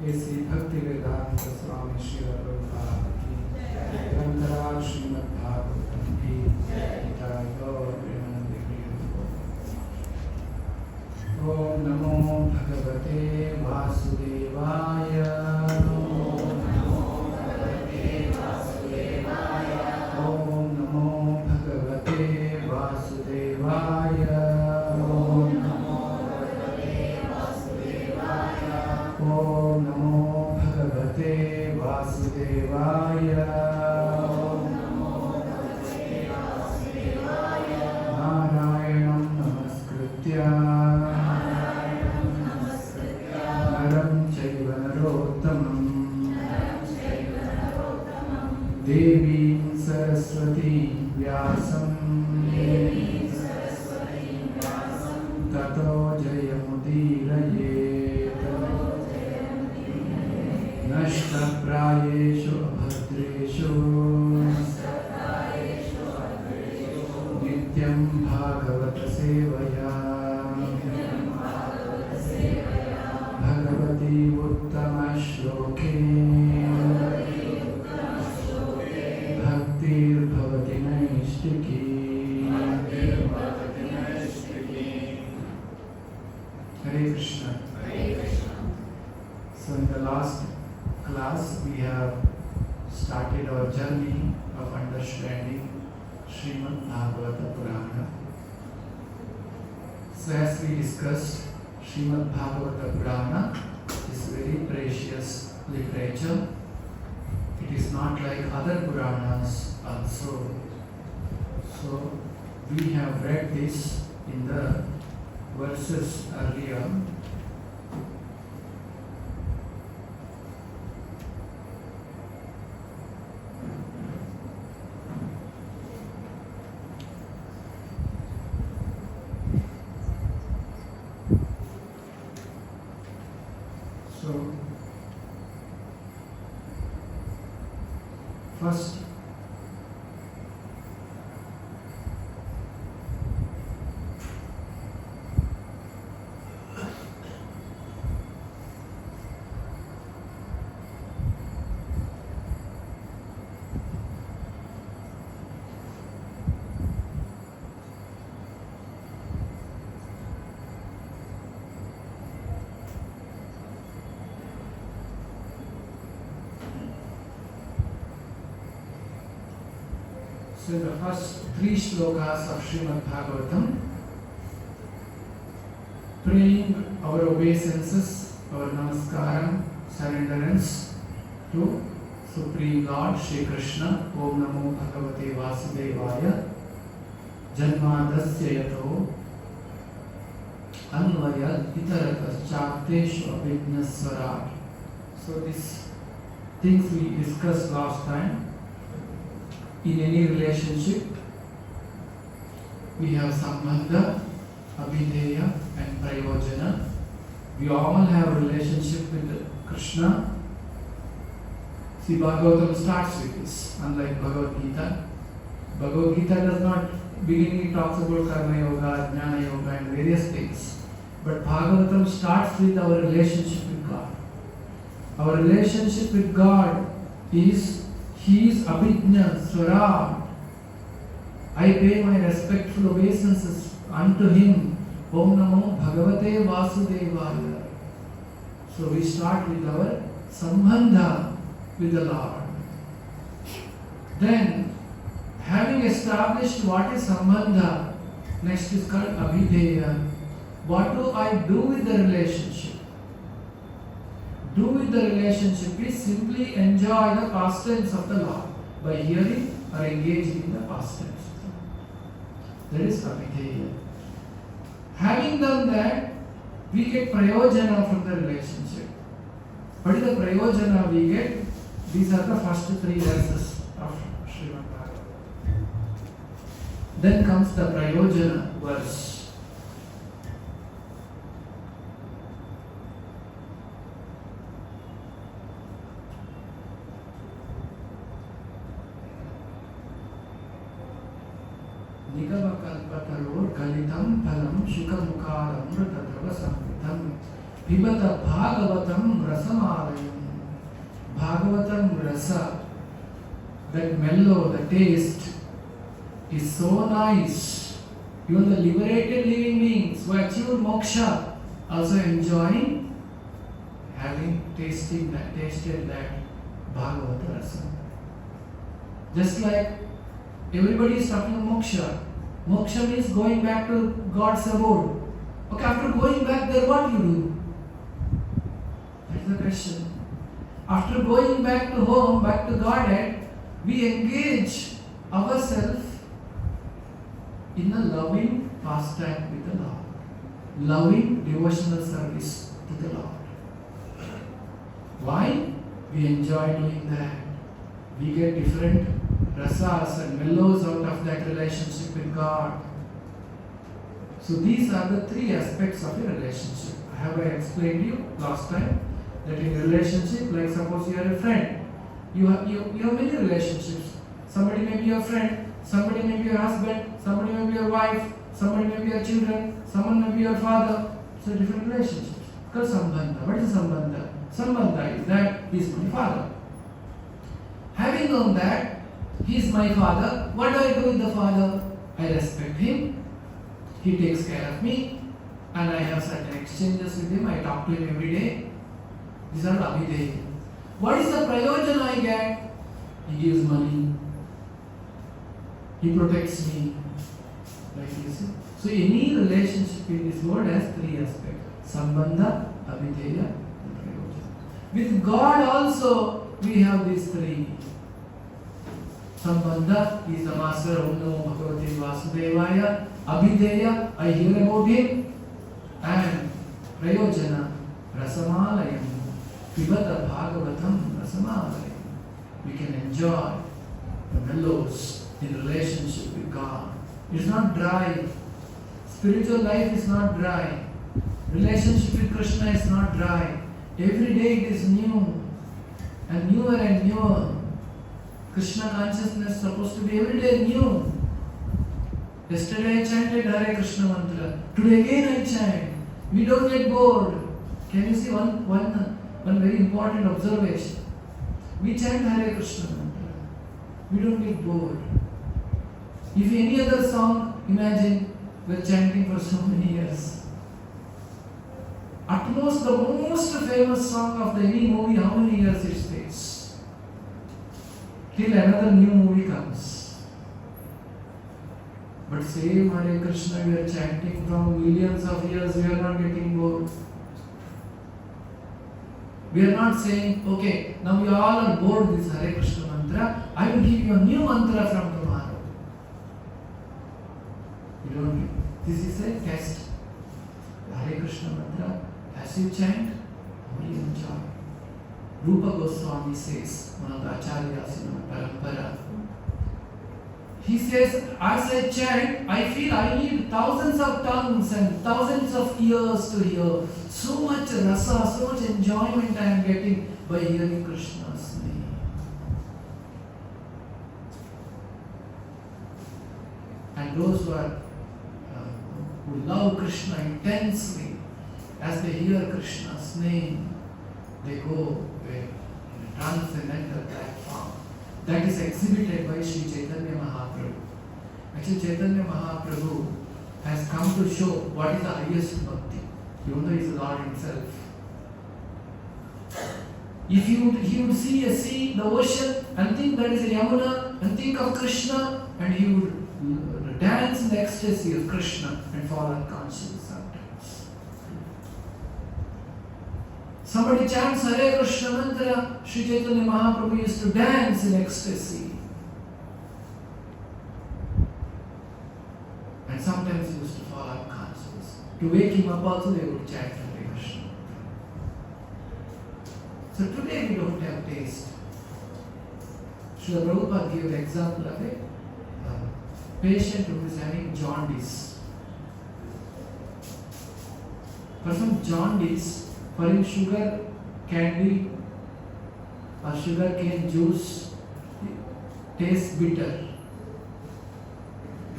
श्री भक्ति वेदांत स्वामी श्री प्रभुपाद की gunakara श्रीमद् भागवतम की जय गौर प्रेमानंद ओम नमो भगवते वासुदेवाय ओम नमो भगवते वासुदेवाय ओम नमो भगवते वासुदेवाय ओम नमो भगवते वासुदेवाय ओम नमो भगवते वासुदेवाय ओम नमो भगवते वासुदेवाय नारायणं नमस्कृत्य देवीं सरस्वतीं व्यासं ततो जयमुदीरयेत् नष्टप्रायेषु अभद्रेषु नित्यं भागवत सेवया Bhagwati उत्तमश्लोके भक्तिर्भवति नैष्टिकी। Hare Krishna. So in the last class we have started our journey of understanding Srimad Bhagavata Purana. So as we discussed, Srimad Bhagavata Purana is very precious literature. It is not like other Puranas also. So we have read this in the verses earlier. So first, so the first three shlokas of Srimad Bhagavatam, praying our obeisances, our namaskaram, surrenderance to Supreme Lord Shri Krishna. Om Namo Bhagavate Vasudevaya Janmadasya Yato Anvaya Itaratas Chakteshu Abhijnaswarat. So these things we discussed last time. In any relationship, we have sambandha, abhideya and prayojana. We all have a relationship with Krishna. See, Bhagavatam starts with this, unlike Bhagavad Gita. Bhagavad Gita does not, beginning it talks about karma yoga, jnana yoga and various things. But Bhagavatam starts with our relationship with God. Our relationship with God is He is Abhijna Swarat. I pay my respectful obeisances unto Him. Om Namo Bhagavate Vasudevaya. So we start with our sambandha with the Lord. Then, having established what is sambandha, next is called abhideya. What do I do with the relationship? Do with the relationship is simply enjoy the pastimes of the Lord by hearing or engaging in the pastimes. That is abhideya. Having done that, we get prayojana from the relationship. What is the prayojana we get? These are the first three verses of Srimad Bhagavatam. Then comes the prayojana verse. Nigamakalpataror galitam palam shukamukharam mrtatava samritam Pibata Bhagavatam Rasamalayam. Bhagavatam Rasa, that mellow, the taste is so nice. Even the liberated living beings who achieve moksha also enjoying having tasted that Bhagavata Rasa. Just like everybody is talking of moksha. Moksha means going back to God's abode. Okay, after going back there, what you do? That's the question. After going back to home, back to Godhead, we engage ourselves in a loving pastime with the Lord. Loving devotional service to the Lord. Why? We enjoy doing that. We get different rasas and mellows out of that relationship with God. So these are the three aspects of a relationship. Have I explained you last time that in a relationship, like suppose you are a friend, you have many relationships. Somebody may be your friend, somebody may be your husband, somebody may be your wife, somebody may be your children, someone may be your father. So different relationships. Because sambandha. What is sambandha? Sambandha is that he is my father. Having known that he is my father, what do I do with the father? I respect him, he takes care of me, and I have certain exchanges with him, I talk to him every day. These are abhideya. What is the prayojana I get? He gives money, he protects me, like this. So any relationship in this world has three aspects: sambandha, abhideya, and prayojana. With God also we have these three. Sambandha is the master, Om Namo Bhagavate Vasudevaya. Abhideya, I hear about him. And prayojana, rasamalayam. Pibata Bhagavatam rasamalayam. We can enjoy the mellows in relationship with God. It's not dry. Spiritual life is not dry. Relationship with Krishna is not dry. Every day it is new. And newer and newer. Krishna consciousness is supposed to be every day new. Yesterday I chanted Hare Krishna mantra. Today again I chant. We don't get bored. Can you see one very important observation? We chant Hare Krishna mantra. We don't get bored. If any other song, imagine we're chanting for so many years. At most, the most famous song of any movie, how many years it stays? Till another new movie comes. But same Hare Krishna we are chanting from millions of years, we are not getting bored. We are not saying, okay, now we all are bored with this Hare Krishna mantra, I will give you a new mantra from tomorrow. You don't get. This is a test. The Hare Krishna mantra, as you chant, how you enjoy. Rupa Goswami says, one of the acharyas in our parampara, he says, as I chant, I feel I need thousands of tongues and thousands of ears to hear. So much rasa, so much enjoyment I am getting by hearing Krishna's name. And those who love Krishna intensely, as they hear Krishna's name, they go in a transcendental platform. That is exhibited by Sri Chaitanya Mahaprabhu. Actually, Chaitanya Mahaprabhu has come to show what is the highest bhakti. Even though he is the Lord himself. If he would see a sea, the ocean, and think that is a Yamuna, and think of Krishna, and he would dance in the ecstasy of Krishna and fall unconscious sometimes. Somebody chants Hare Krishna mantra, Sri Chaitanya Mahaprabhu used to dance in ecstasy. And sometimes he used to fall unconscious. To wake him up also they would chant Hare Krishna. So today we don't have taste. Srila Prabhupada gave the example of a patient who is having jaundice. For some jaundice, for him sugar candy or sugar cane juice tastes bitter.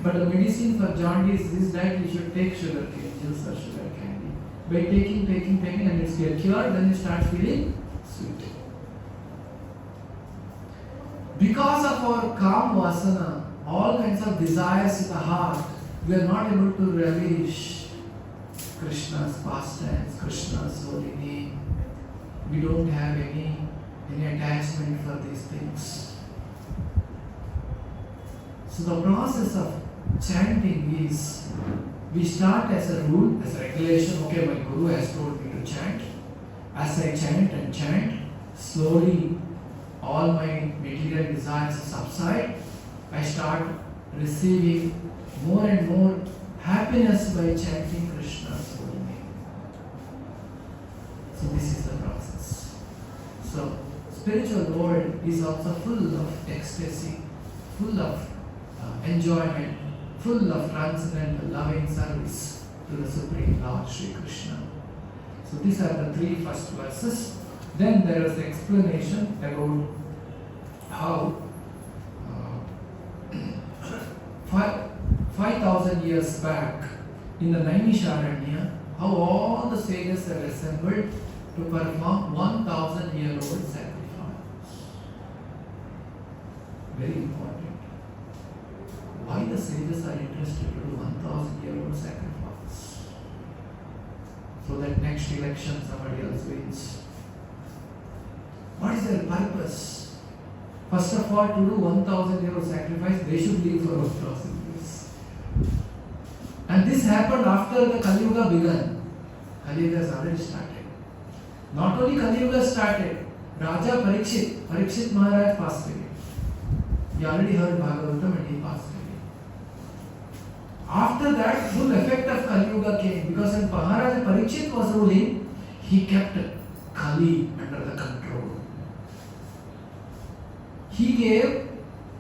But the medicine for jaundice is that you should take sugar cane juice or sugar candy. By taking, and it's get cured, then you start feeling sweet. Because of our calm vasana, all kinds of desires in the heart, we are not able to relish Krishna's pastimes, Krishna's holy name. We don't have any attachment for these things. So the process of chanting is, we start as a rule, as a regulation. Okay, my guru has told me to chant. As I chant and chant, slowly all my material desires subside. I start receiving more and more happiness by chanting Krishna's holy name. So this is the process. So spiritual world is also full of ecstasy, full of enjoyment, full of transcendental loving service to the Supreme Lord Sri Krishna. So these are the three first verses. Then there is the explanation about how 5,000 years back in the Naimisharanya, how all the sages are assembled to perform 1,000-year-old sacrifice. Very important. Why the sages are interested to do 1,000-year-old sacrifice? So that next election somebody else wins. What is their purpose? First of all, to do 1,000-year-old sacrifice, they should live for 1,000 years. And this happened after the kaliyuga began. Kaliyuga has already started. Not only kaliyuga started, Raja Parikshit Maharaj passed away. You already heard Bhagavatam and he passed away. After that, full effect of kaliyuga came, because when Maharaja Parikshit was ruling, he kept Kali under the control. He gave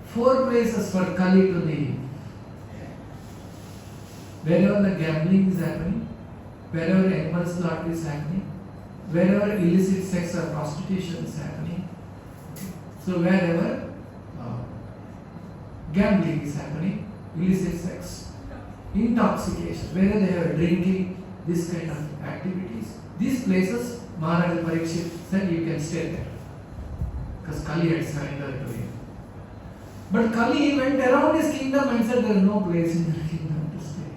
4 places for Kali to live. Wherever the gambling is happening, wherever animal slaughter is happening, wherever illicit sex or prostitution is happening, so wherever gambling is happening, illicit sex, intoxication, wherever they are drinking, this kind of activities, these places, Maharaja Parikshit said you can stay there. Because Kali had surrendered to him. But Kali went around his kingdom and said there is no place in your kingdom to stay.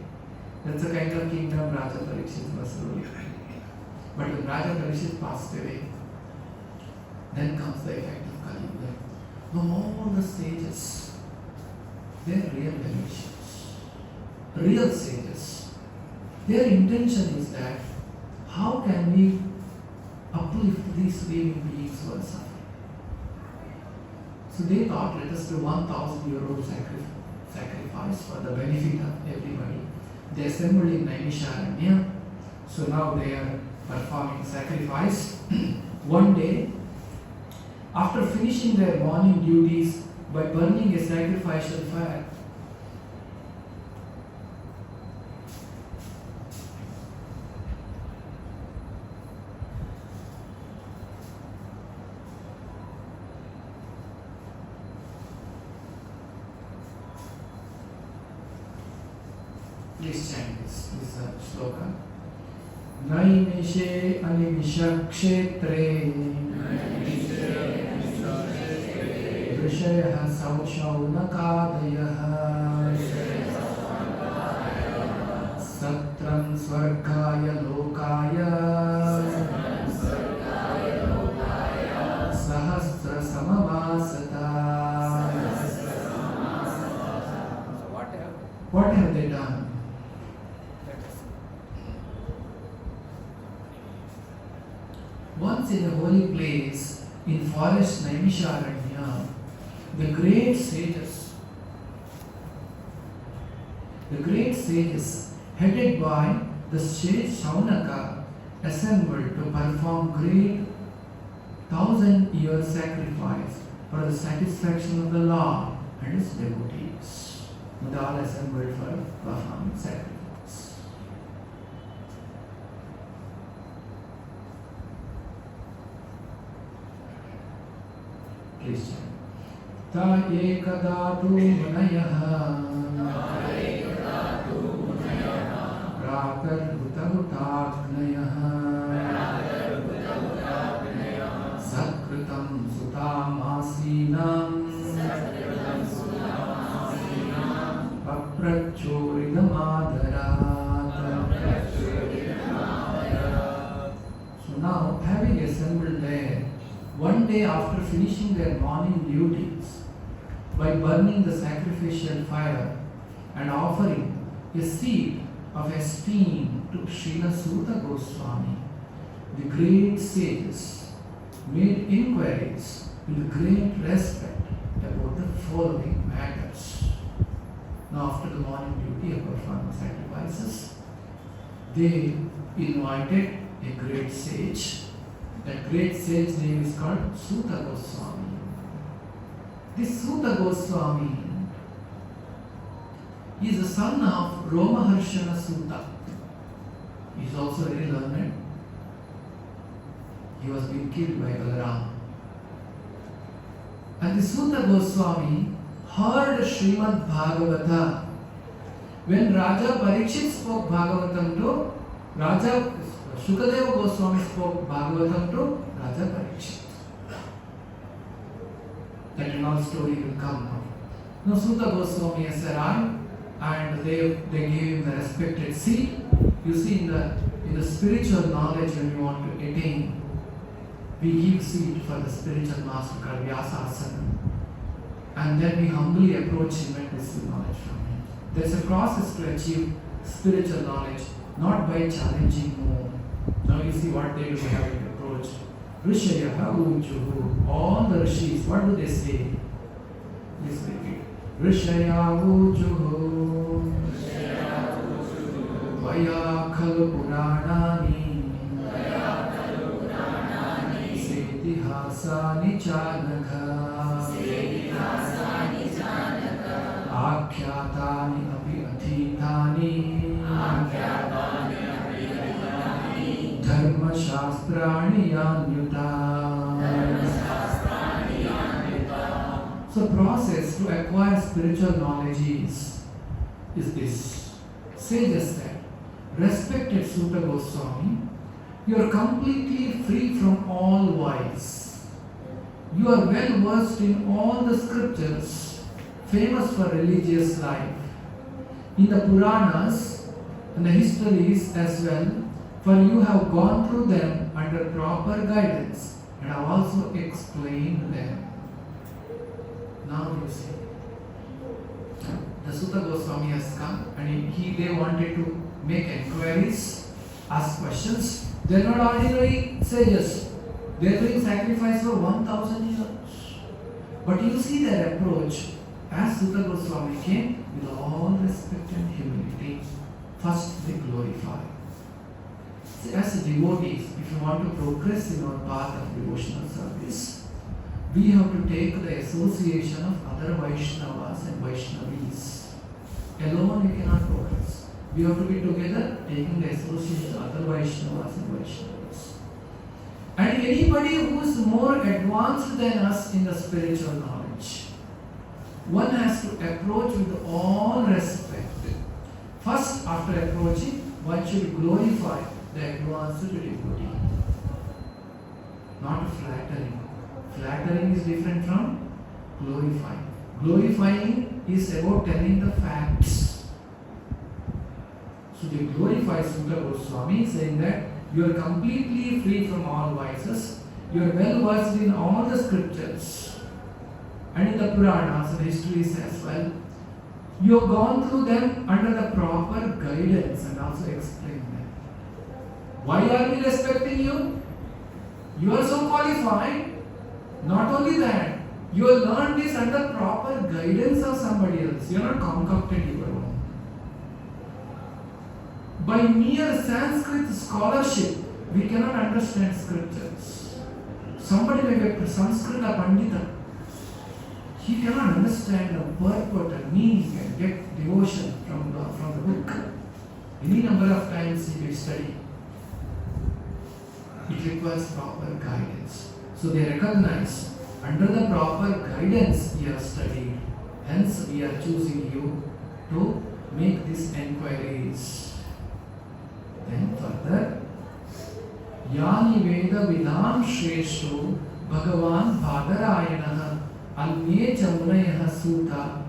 That's the kind of kingdom Raja Parikshit was ruling. But when Raja Parikshit passed away, then comes the effect of Kali. Now all the sages, they are real relations, real sages. Their intention is that how can we uplift these living beings who are suffering? So they thought, let us do 1,000-year-old sacrifice for the benefit of everybody. They assembled in Naimisharanya. So now they are performing sacrifice. One day, after finishing their morning duties by burning a sacrificial fire, please chant this sloka. Naimishe animisha kshetre Vrishayah sauchaunakadayah Satram swargaya lokaya Sahasra samavasata. What have they done? Once in a holy place in forest Naimisharanya, the great sages headed by the sage Shaunaka assembled to perform great 1,000-year sacrifice for the satisfaction of the Lord and his devotees. They all assembled for performing sacrifice. Please chant. Ta ekadatu munayah Pratar hutahutagnayah So now, having assembled there, one day after finishing their morning duties, by burning the sacrificial fire and offering a seed of esteem to Srila Suta Goswami, the great sages made inquiries with great respect about the following matters. Now, after the morning duty of performing sacrifices, they invited a great sage. That great sage name is called Suta Goswami. This Suta Goswami is the son of Rama Suta. He is also very learned. He was being killed by Rama. And the Suta Goswami heard Srimad Bhagavata. When Raja Parikshit spoke Bhagavatam to Raja, Shukadeva Goswami spoke Bhagavatam to Raja Parikshit. That another story will come now. Now Suta Goswami has arrived and they gave him the respected seat. You see, in the spiritual knowledge, when you want to attain, we give seat for the spiritual master called Vyasasana. And then we humbly approach him and receive knowledge from him. There's a process to achieve spiritual knowledge, not by challenging more. Now you see what they do, how we approach. Rishayaha ujuhu. All the rishis, what do they say? Please repeat. Rishaya ujuhu. Vaya khalu puranani. Setihasani chanakha. Akhyatani api athithani. Dharma shastrani anyuta. So process to acquire spiritual knowledge is this. Sages said, respected Suta Goswami, you are completely free from all vice. You are well versed in all the scriptures famous for religious life, in the Puranas and the histories as well, for you have gone through them under proper guidance and have also explained them. Now you see, the Suta Goswami has come and they wanted to make enquiries, ask questions. They are not ordinary sages. They are doing sacrifice for 1000 years. But you see their approach. As Suta Goswami came, with all respect and humility, first they glorify. See, as devotees, if you want to progress in our path of devotional service, we have to take the association of other Vaishnavas and Vaishnavis. Alone we cannot progress. We have to be together, taking the association of other Vaishnavas and Vaishnavis. And anybody who is more advanced than us in the spiritual knowledge, one has to approach with all respect. First, after approaching, one should glorify the advanced devotee. Not flattering. Flattering is different from glorifying. Glorifying is about telling the facts. So they glorify Suta Goswami, saying that you are completely free from all vices. You are well versed in all the scriptures and in the Puranas and histories as well. You have gone through them under the proper guidance and also explained them. Why are we respecting you? You are so qualified. Not only that, you have learned this under proper guidance of somebody else. You are not concocted your own. By mere Sanskrit scholarship, we cannot understand scriptures. Somebody may be a Sanskrit Pandita. He cannot understand the purport and meaning and get devotion from the book. Any number of times he may study. It requires proper guidance. So they recognize under the proper guidance you have studied. Hence we are choosing you to make these enquiries. Then further, Yani Veda Vidam Shresho Bhagavan Bhadarayanaha Almye Chamunaya Suta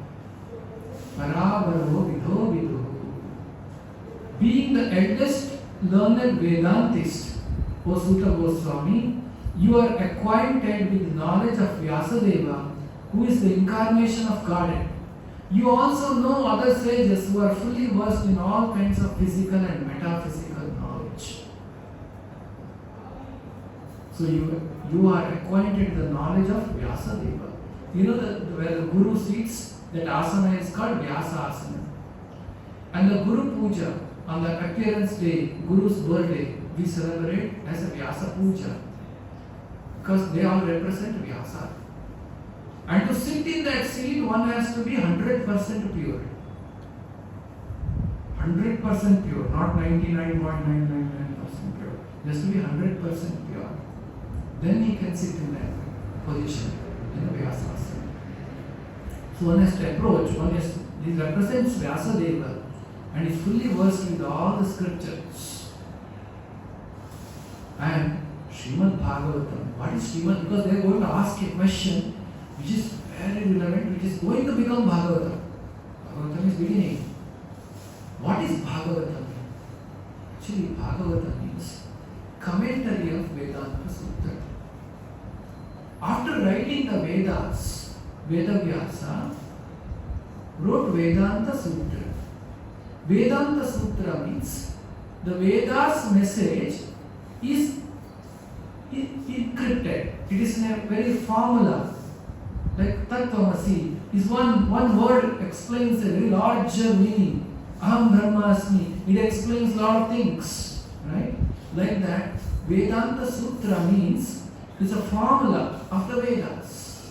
Paravaro Vidho Vidho being the eldest learned Vedantist, O Sutta Goswami, you are acquainted with knowledge of Vyasadeva, who is the incarnation of Godhead. You also know other sages who are fully versed in all kinds of physical and metaphysical knowledge. So you are acquainted with the knowledge of Vyasadeva. You know that where the Guru sits, that asana is called Vyasa asana. And the Guru Puja, on the appearance day, Guru's birthday, we celebrate as a Vyasa Puja. Because they all represent Vyasa. And to sit in that seat, one has to be 100% pure. 100% pure, not 99.999% pure. He has to be 100% pure. Then he can sit in that position, in the Vyasasana. So one has to approach, he represents Vyasadeva and is fully versed with all the scriptures. And Srimad Bhagavatam, what is Srimad? Because they are going to ask a question which is very relevant, which is going to become Bhagavatam. Bhagavatam is beginning. What is Bhagavatam? Actually, Bhagavatam means commentary of Vedanta Sutra. After writing the Vedas, Vedavyasa wrote Vedanta Sutra. Vedanta Sutra means the Vedas message is encrypted. It is in a very formula. Like Tattvamasi is one word explains a very larger meaning. Aham Brahmasmi. It explains a lot of things. Right? Like that, Vedanta Sutra means it's a formula of the Vedas.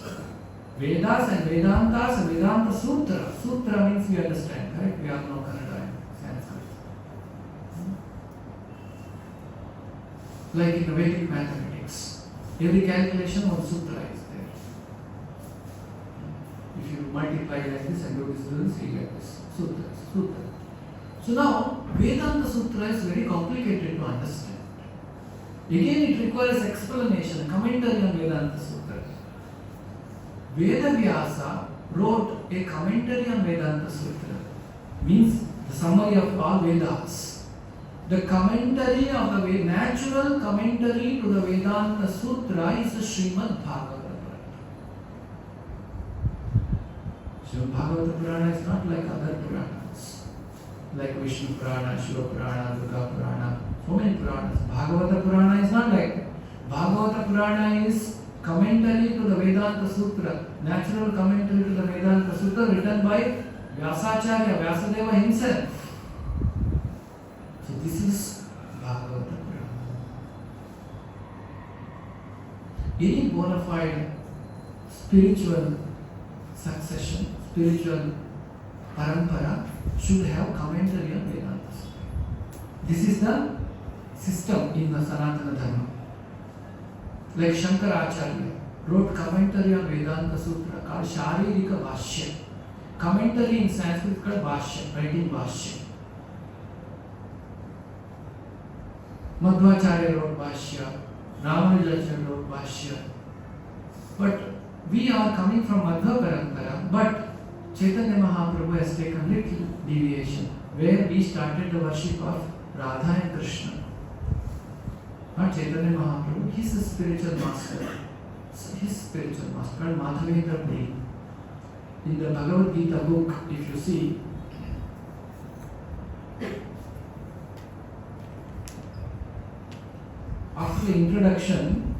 Vedas and Vedantas and Vedanta Sutra. Sutra means we understand, right? We all know Kannada and Sanskrit. Like in Vedic mathematics, every calculation on Sutra is there. If you multiply like this and do this, you get this. Sutra. So now, Vedanta Sutra is very complicated to understand. Again, it requires explanation, commentary on Vedanta Sutra. Vedavyasa wrote a commentary on Vedanta Sutra, means the summary of all Vedas. The commentary of the natural commentary to the Vedanta Sutra is the Srimad Bhagavata Purana. Srimad Bhagavata Purana is not like other Puranas, like Vishnu Purana, Shiva Purana, Durga Purana, so many Puranas. Bhagavata Purana is not like that. Bhagavata Purana is commentary to the Vedanta Sutra, natural commentary to the Vedanta Sutra written by Vyasacharya, Vyasadeva himself. So this is Bhagavata Purana. Any bona fide spiritual succession, spiritual parampara should have commentary on Vedanta Sutra. This is the system in the Sanatana Dharma. Like Shankaracharya wrote commentary on Vedanta Sutra called Sharirika Bhashya. Commentary in Sanskrit called Bhashya, writing Bhashya. Madhvacharya wrote Bhashya, Ramanujacha wrote Bhashya. But we are coming from Madhva Parampara, but Chaitanya Mahaprabhu has taken little deviation, where we started the worship of Radha and Krishna. Not Chaitanya Mahaprabhu, he is a spiritual master. So his spiritual master called Madhavendra Puri. In the Bhagavad Gita book, if you see, after the introduction,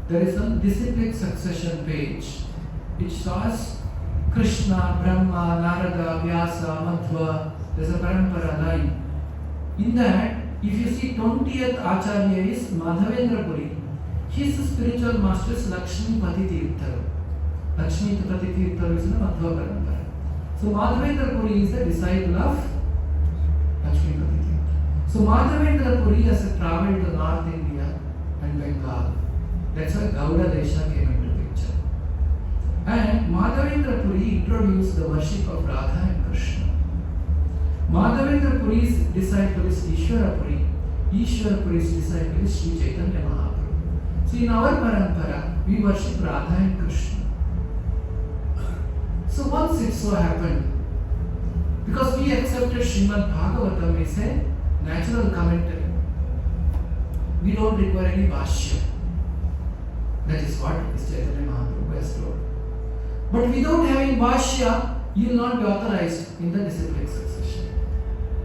there is a disciplic succession page. It starts Krishna, Brahma, Narada, Vyasa, Madhva. There's a parampara line. In that, if you see 20th Acharya is Madhavendra Puri. His spiritual master is Lakshmi Pati Tirtha. Lakshmi Pati Tirtha is in the Madhva parampara. So Madhavendra Puri is the disciple of Lakshmi Pati Tirtha. So Madhavendra Puri has traveled to North India and Bengal. That's why Gauda Desha came into picture. And Madhavendra Puri introduced the worship of Radha and Krishna. Madhavendra Puri's disciple is Ishwara Puri. Ishwara Puri's disciple is Sri Chaitanya Mahaprabhu. So in our parampara, we worship Radha and Krishna. So once it so happened, because we accepted Srimad Bhagavatam as a natural commentary. We don't require any bhashya. That is what Mr. Chaitanya Mahaprabhu has told. But without having bhashya, you will not be authorized in the disciplic succession.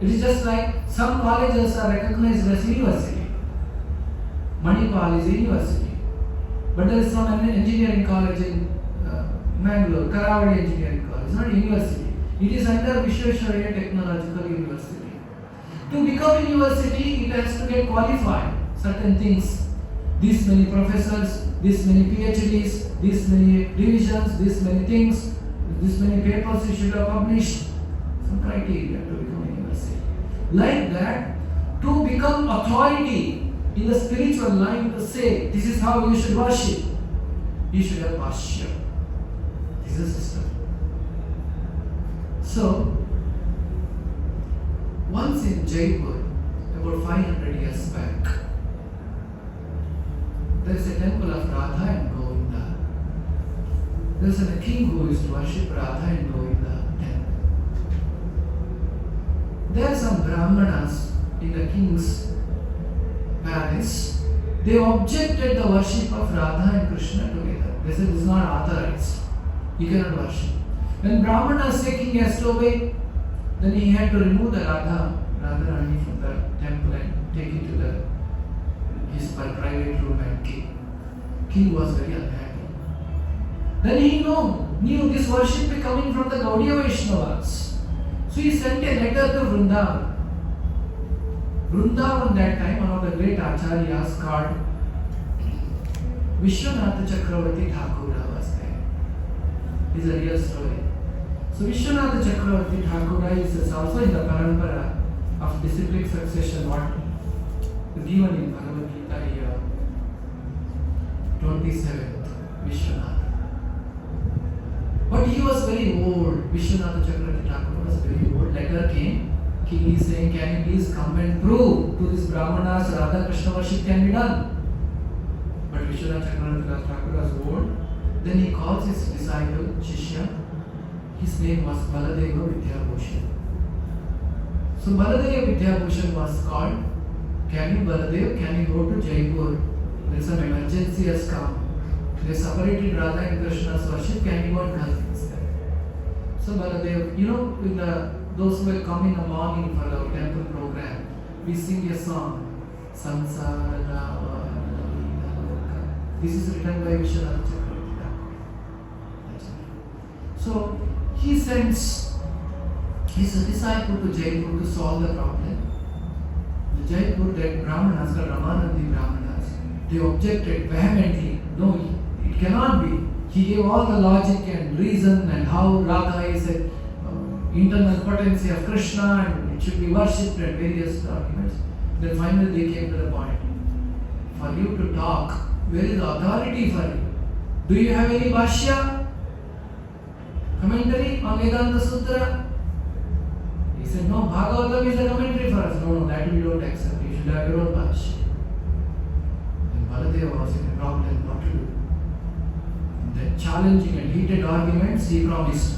It is just like some colleges are recognized as university. Manipal is a university. But there is some engineering college in Mangalore, Karavadi Engineering College. It's not a university. It is under Vishwesvaraya Technological University. To become a university, it has to get qualified. Certain things. This many professors, this many PhDs, this many divisions, this many things, this many papers you should have published. Some criteria to become a university. Like that, to become authority in the spiritual line, to say this is how you should worship, you should have bhashya. This is a system. So, once in Jaipur, about 500 years back, there is a temple of Radha and Govinda. There is a king who used to worship Radha and Govinda temple. There are some Brahmanas in the king's palace. They objected the worship of Radha and Krishna together. They said it is not authorized. You cannot worship. When Brahmana said king has to obey, then he had to remove the Radharani from the temple and take it to his private room and king. King was very unhappy. Then he knew this worship coming from the Gaudiya Vaishnavas. So he sent a letter to Vrindavan. Vrindavan that time, one of the great acharyas called Vishwanatha Chakravarti Thakura was there. It's a real story. So Vishwanatha Chakravarti Thakura is also in the parampara of disciplic succession, what given in Bhagavad Gita 27th Vishwanatha. But he was very old. Vishwanatha Chakravarti Thakur was very old. Letter came. King is saying, can you please come and prove to this Brahmanas Radha Krishna worship can be done? But Vishwanatha Chakravarti Thakur was old. Then he calls his disciple, Shishya. His name was Baladeva Vidyabhushan. So Baladeva Vidyabhushan was called. Can you, Baladev, can you go to Jaipur? There is some emergency has come. They separated Radha and Krishna's worship. Can you go and help things there? So Baladev, with those who will come in the morning for our temple program, we sing a song. Sansara Rava Loka. This is written by Vishwanatha Chakravarti Thakur. So he sends his disciple to Jaipur to solve the problem. The Jaipur, that Brahmanas, called Ramanandi Brahmanas, they objected vehemently. No, it cannot be. He gave all the logic and reason and how Radha is an internal potency of Krishna and it should be worshipped and various arguments. Then finally they came to the point. For you to talk, where is the authority for you? Do you have any bhashya? Commentary on Vedanta Sutra? He said, no, Bhagavatam is a commentary for us. No, that we don't accept. You should have your own bhashya. And Baladeva was in a problem what to do. In the challenging and heated arguments, he promised,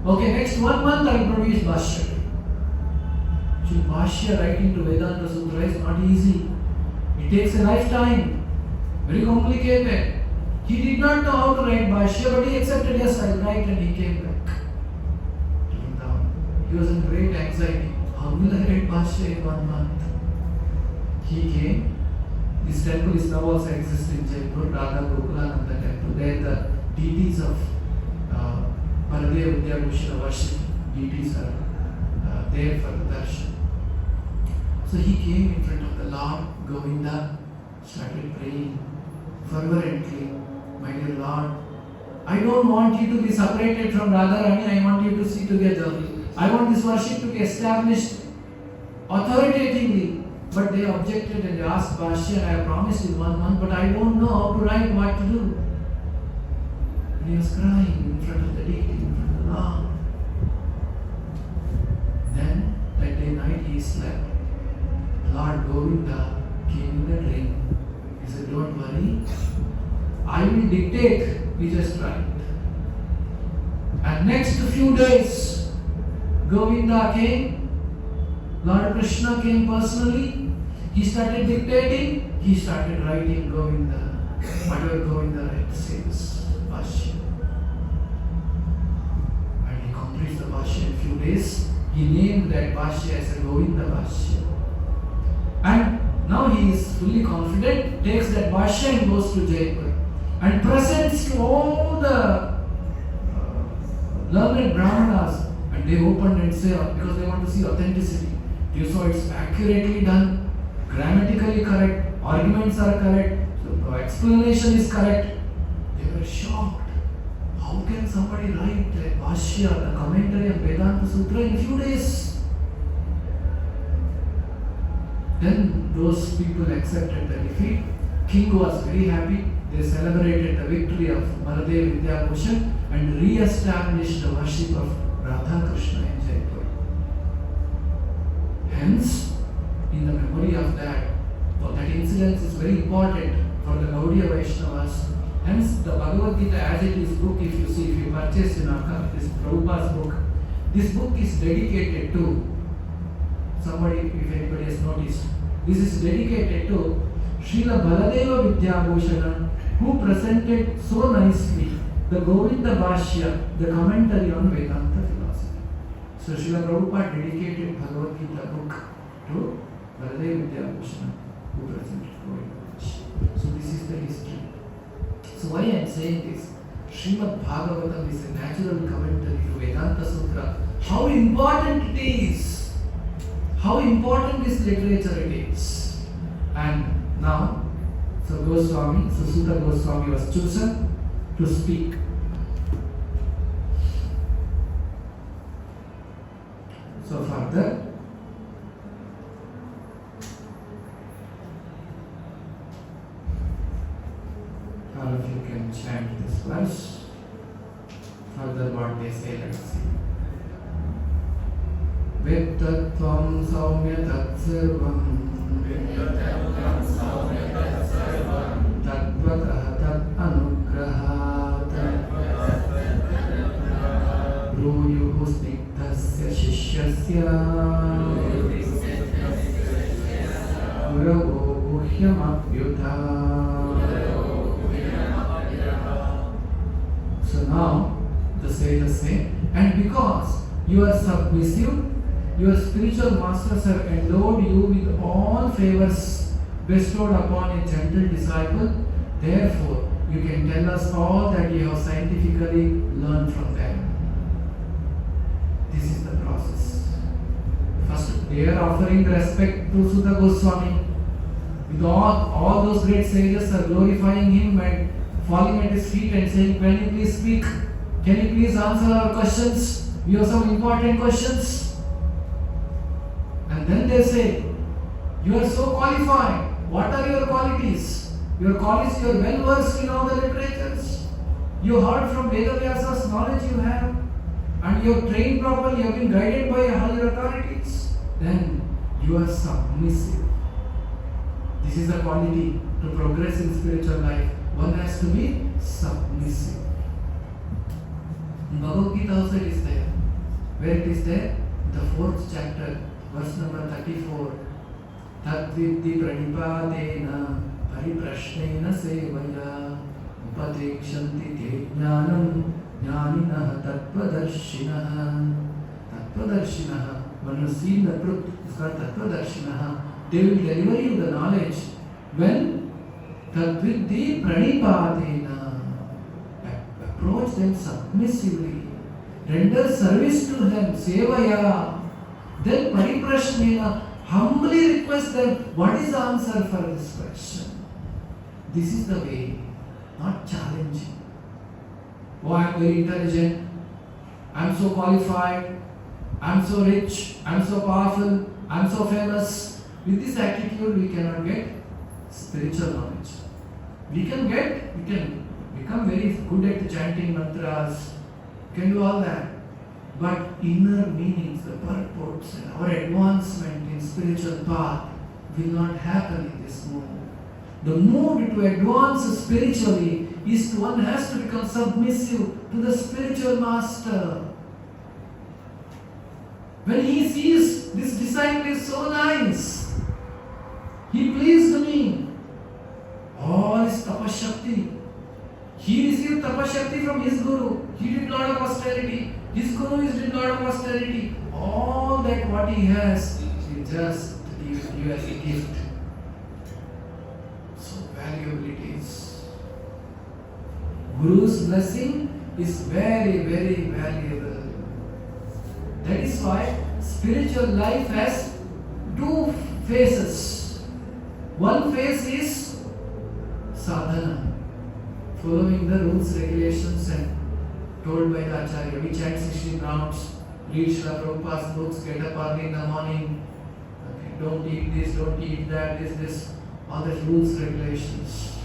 okay, next 1 month I will produce bhashya. Actually, bhashya writing to Vedanta Sutra is not easy. It takes a lifetime. Very complicated. He did not know how to write bhashya, but he accepted, yes, I will write, and he came back. He was in great anxiety. How will I write bhashya in 1 month? He came. This temple is now also exists in Jaipur, Radha Gokulananda temple. There the deities of Baladeva Vidyabhushan worship deities are there for the darshan. So he came in front of the Lord Govinda, started praying fervently. My dear Lord, I don't want you to be separated from Radharani, I want you to see together. I want this worship to be established authoritatively. But they objected and they asked Bhashya, I have promised you 1 month, but I don't know how to write, what to do. And he was crying in front of the deity, in front of the Lord. Then, that day night he slept. Lord Govinda came in a dream. He said, don't worry, I will dictate, you just write. And next few days, Govinda came Lord Krishna came personally, he started dictating, he started writing Govinda, whatever Govinda says, Bhashya. And he completes the Bhashya in a few days. He named that Bhashya as a Govinda Bhashya. And now he is fully confident, takes that Bhashya and goes to Jaipur and presents to all the learned Brahmanas, and they opened and say, because they want to see authenticity. You saw it's accurately done, grammatically correct, arguments are correct, so explanation is correct. They were shocked. How can somebody write a Bhashya, the commentary of Vedanta Sutra in a few days? Then those people accepted the defeat. King was very happy. They celebrated the victory of Baladev Vidyabhushan and re-established the worship of Radha Krishna in Jaipur. Hence, in the memory of that incident is very important for the Gaudiya Vaishnavas. Hence, the Bhagavad Gita as it is book, if you see, if you purchase in this Prabhupada's book, this book is dedicated to somebody, if anybody has noticed, this is dedicated to Srila Baladeva Vidyabhushana, who presented so nicely the Govinda Bhashya, the commentary on Vedanta philosophy. So Srila Prabhupada dedicated Bhagavad Gita book to Baladeva Vidyabhushana, who presented Govinda Bhashya. So this is the history. So why I am saying this? Srimad Bhagavatam is a natural commentary to Vedanta Sutra. How important it is! How important this literature it is! And now, so Suta Goswami was chosen to speak. So further, all of you can chant this verse. Further what they say, let's see. Vedtatvam saumya tatsarvam Tadvatah tat anugrahat Bruyuhu snigdhasya shishyasya Guravo guhyamapyutha. So now the sages say, and because you are submissive, your spiritual masters have endowed you with all favors bestowed upon a gentle disciple. Therefore, you can tell us all that you have scientifically learned from them. This is the process. First, they are offering respect to Suta Goswami. With all those great sages are glorifying him and falling at his feet and saying, can you please speak? Can you please answer our questions? We have some important questions. And then they say, you are so qualified. What are your qualities? Your qualities, you are well versed in all the literatures. You heard from Vedavyasa's knowledge you have. And you have trained properly, you have been guided by higher authorities. Then you are submissive. This is the quality to progress in spiritual life. One has to be submissive. In Bhagavad Gita also it is there. Where it is there? The 4th chapter. Verse number 34. Tadvidhi pranipadena pariprashnena sevaya upadekshanti te jnanam jnaninaha tattvadarshinaha. Tattvadarshinaha. When you see the truth, it's called tattvadarshinaha. They will deliver you the knowledge when tadvidhi pranipadena. Approach them submissively. Render service to them. Sevaya. Then pariprashnena, humbly request them, what is the answer for this question? This is the way, not challenging. Oh, I am very intelligent, I am so qualified, I am so rich, I am so powerful, I am so famous. With this attitude, we cannot get spiritual knowledge. We can become very good at chanting mantras, can do all that. But inner meanings, the purports and our advancement in spiritual path will not happen in this mood. The mood to advance spiritually is one has to become submissive to the spiritual master. When he sees this disciple is so nice. He pleased me. All his tapashakti. He received tapashakti from his guru. He did lot of austerity. His guru is did lot of austerity. All that what he has, he just gives you as a gift. So valuable it is. Guru's blessing is very, very valuable. That is why spiritual life has two phases. One phase is sadhana, following the rules, regulations and told by the Acharya. We chant 16 rounds, read Srila Prabhupada's books, get up early in the morning, okay, don't eat this, don't eat that, this, all the rules, regulations.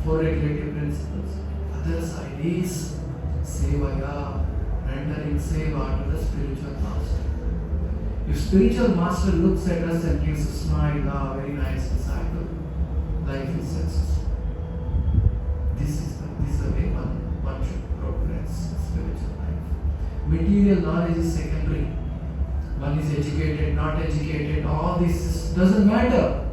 4 regulative principles. Other side is sevaya, rendering seva to the spiritual master. If spiritual master looks at us and gives a smile, very nice disciple, life is success. This is the way one should progress in spiritual life. Material knowledge is secondary. One is educated, not educated, all this doesn't matter.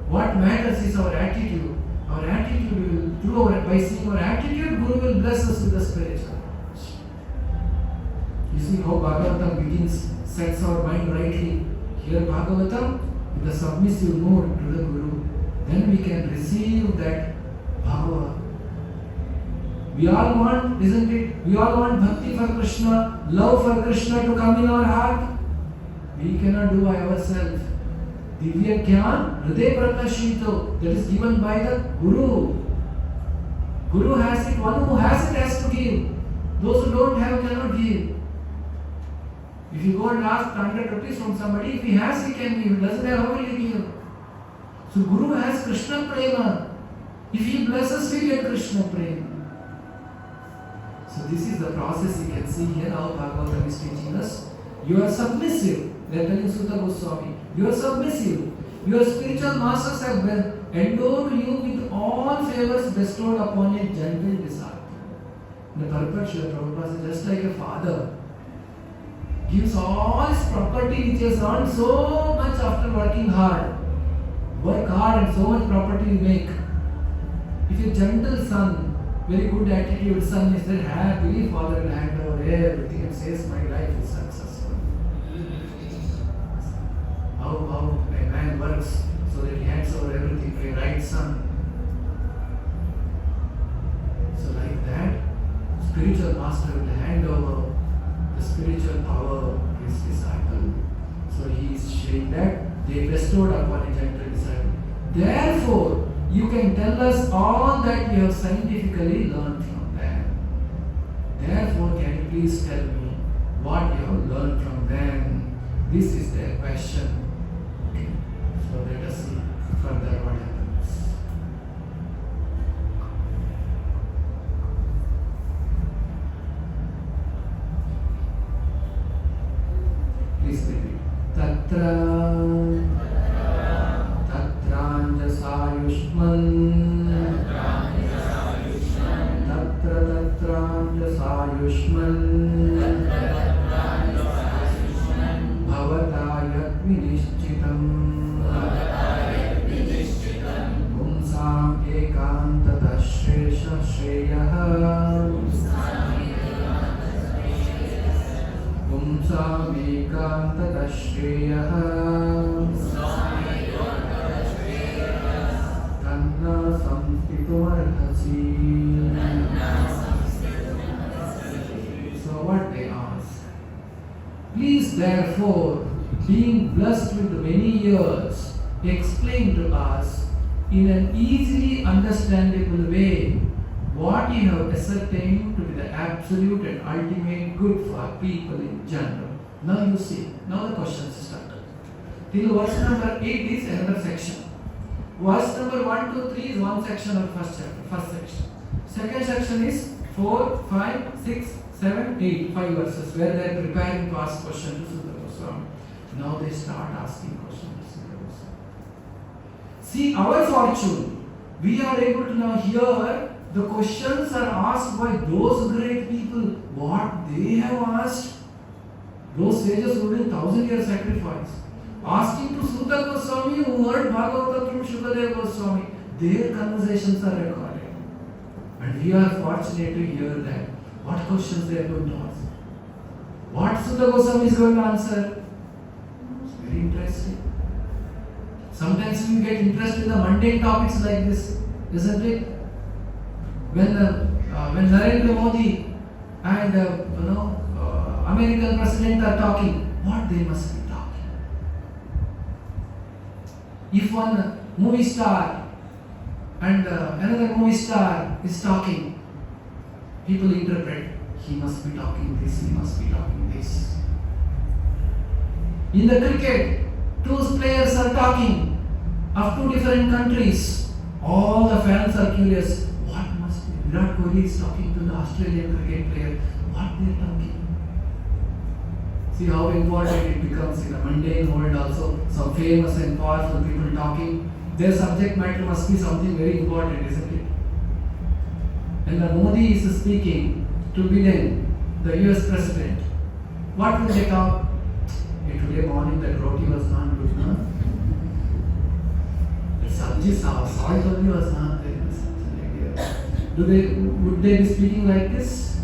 What matters is our attitude. Our attitude will, by seeing our attitude, Guru will bless us with the spiritual knowledge. You see how Bhagavatam begins, sets our mind rightly. Here Bhagavatam, with the submissive mode to the Guru, then we can receive that power. We all want, isn't it? We all want bhakti for Krishna, love for Krishna to come in our heart. We cannot do by ourselves. Divya Gyan, Hriday Prakashito, that is given by the Guru. Guru has it, one who has it has to give. Those who don't have cannot give. If you go and ask 100 rupees from somebody, if he has, he can give. Doesn't have, how will he give? So Guru has Krishna Prema. If he blesses, we get Krishna Prema. So this is the process you can see here how Bhagavatam is teaching us. You are submissive. They are telling Sutta Goswami. You are submissive. Your spiritual masters have endowed you with all favors bestowed upon a gentle disciple. The purport Srila Prabhupada is just like a father. Gives all his property which he has earned so much after working hard. Work hard and so much property you make. If a gentle son, very good attitude son is there, happily father will hand over everything and says my life is successful. How a man works so that he hands over everything to a right son. So like that, spiritual master will hand over the spiritual power to his disciple. So he is saying that they bestowed upon a gentle disciple. Therefore, you can tell us all that you have scientifically learned from them. Therefore, can you please tell me what you have learned from them? This is their question. Okay. So let us see further what happens. Please repeat. Tatrāñjasāyuśman Tatrāñjasāyuśman Bhavatājat vinishchitam Pumsām ekāntatah śreyah Pumsām ekāntatah śreyah Tanna samsthitum-arhasi. So what they ask? Please therefore, being blessed with many years, explain to us in an easily understandable way what you have ascertained to be the absolute and ultimate good for people in general. Now you see, now the questions start. Till verse number 8 is another section. Verse number 1 to 3 is one section of first chapter, first section. Second section is 4, 5, 6, 7, 8, 5 verses where they are preparing to ask questions to Sutta Goswami. Now they start asking questions to Sutta Goswami. See our fortune. We are able to now hear the questions are asked by those great people. What they have asked. Those sages who did 1,000-year sacrifice, asking to Suta Goswami who heard Bhagavatam from Shukadeva Goswami, their conversations are recorded. And we are fortunate to hear that. What questions they are going to ask? What Suta Goswami is going to answer? It's very interesting. Sometimes we get interested in the mundane topics like this, isn't it? When Narendra Modi and American president are talking, what they must be talking. If one movie star and another movie star is talking, people interpret, he must be talking this, he must be talking this. In the cricket, two players are talking of two different countries. All the fans are curious, what must be? Virat Kohli is talking to the Australian cricket player, what they are talking. See how important it becomes in a mundane world also. Some famous and powerful people talking, their subject matter must be something very important, isn't it? And the Modi is speaking to Biden, the US president. What will they talk? Hey, today morning that roti was not good, no? The sabji salt only was not there. Would they be speaking like this?